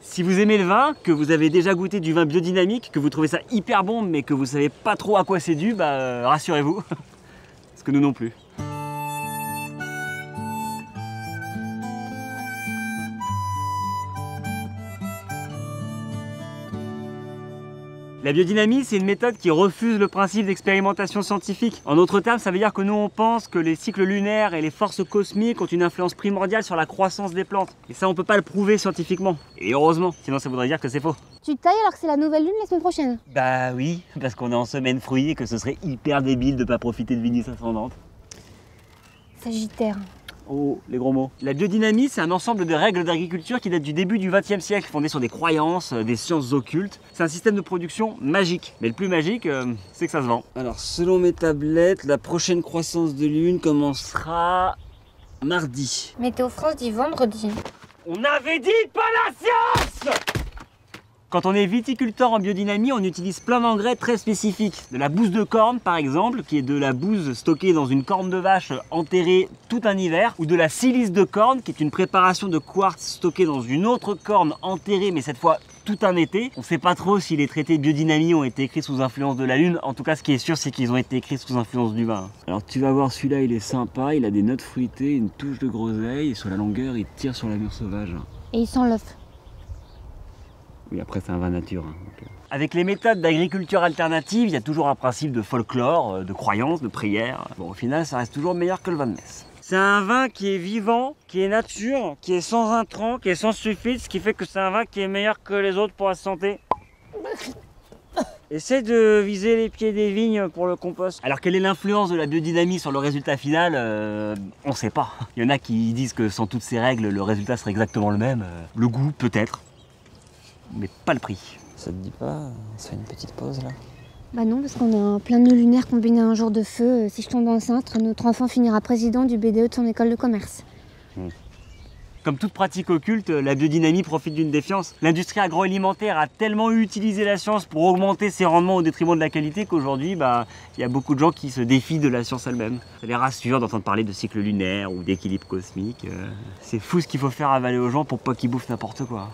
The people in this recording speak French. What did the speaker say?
Si vous aimez le vin, que vous avez déjà goûté du vin biodynamique, que vous trouvez ça hyper bon mais que vous savez pas trop à quoi c'est dû, bah rassurez-vous, parce que nous non plus. La biodynamie, c'est une méthode qui refuse le principe d'expérimentation scientifique. En d'autres termes, ça veut dire que nous, on pense que les cycles lunaires et les forces cosmiques ont une influence primordiale sur la croissance des plantes. Et ça, on peut pas le prouver scientifiquement. Et heureusement, sinon ça voudrait dire que c'est faux. Tu tailles alors que c'est la nouvelle lune la semaine prochaine? Bah oui, parce qu'on est en semaine fruitée et que ce serait hyper débile de pas profiter de Vénus ascendante. Sagittaire. Oh, les gros mots. La biodynamie, c'est un ensemble de règles d'agriculture qui date du début du XXe siècle, fondées sur des croyances, des sciences occultes. C'est un système de production magique. Mais le plus magique, c'est que ça se vend. Alors, selon mes tablettes, la prochaine croissance de lune commencera mardi. Météo France dit vendredi. On avait dit pas la science! Quand on est viticulteur en biodynamie, on utilise plein d'engrais très spécifiques. De la bouse de corne par exemple, qui est de la bouse stockée dans une corne de vache enterrée tout un hiver, ou de la silice de corne, qui est une préparation de quartz stockée dans une autre corne enterrée, mais cette fois tout un été. On ne sait pas trop si les traités de biodynamie ont été écrits sous influence de la lune. En tout cas, ce qui est sûr, c'est qu'ils ont été écrits sous influence du vin. Alors tu vas voir, celui-là, il est sympa, il a des notes fruitées, une touche de groseille, et sur la longueur, il tire sur la mûre sauvage. Et il sent l'œuf. Oui, après c'est un vin nature. Avec les méthodes d'agriculture alternative, il y a toujours un principe de folklore, de croyance, de prière. Bon, au final, ça reste toujours meilleur que le vin de messe. C'est un vin qui est vivant, qui est nature, qui est sans intrants, qui est sans sulfite, ce qui fait que c'est un vin qui est meilleur que les autres pour la santé. Essaye de viser les pieds des vignes pour le compost. Alors quelle est l'influence de la biodynamie sur le résultat final? On ne sait pas. Il y en a qui disent que sans toutes ces règles, le résultat serait exactement le même. Le goût, peut-être. Mais pas le prix. Ça te dit pas, on se fait une petite pause là? Bah non, parce qu'on a un plein nœud lunaire combiné à un jour de feu. Si je tombe enceinte, notre enfant finira président du BDE de son école de commerce. Comme toute pratique occulte, la biodynamie profite d'une défiance. L'industrie agroalimentaire a tellement utilisé la science pour augmenter ses rendements au détriment de la qualité qu'aujourd'hui, il y a beaucoup de gens qui se défient de la science elle-même. Ça les rassure d'entendre parler de cycle lunaire ou d'équilibre cosmique. C'est fou ce qu'il faut faire avaler aux gens pour pas qu'ils bouffent n'importe quoi.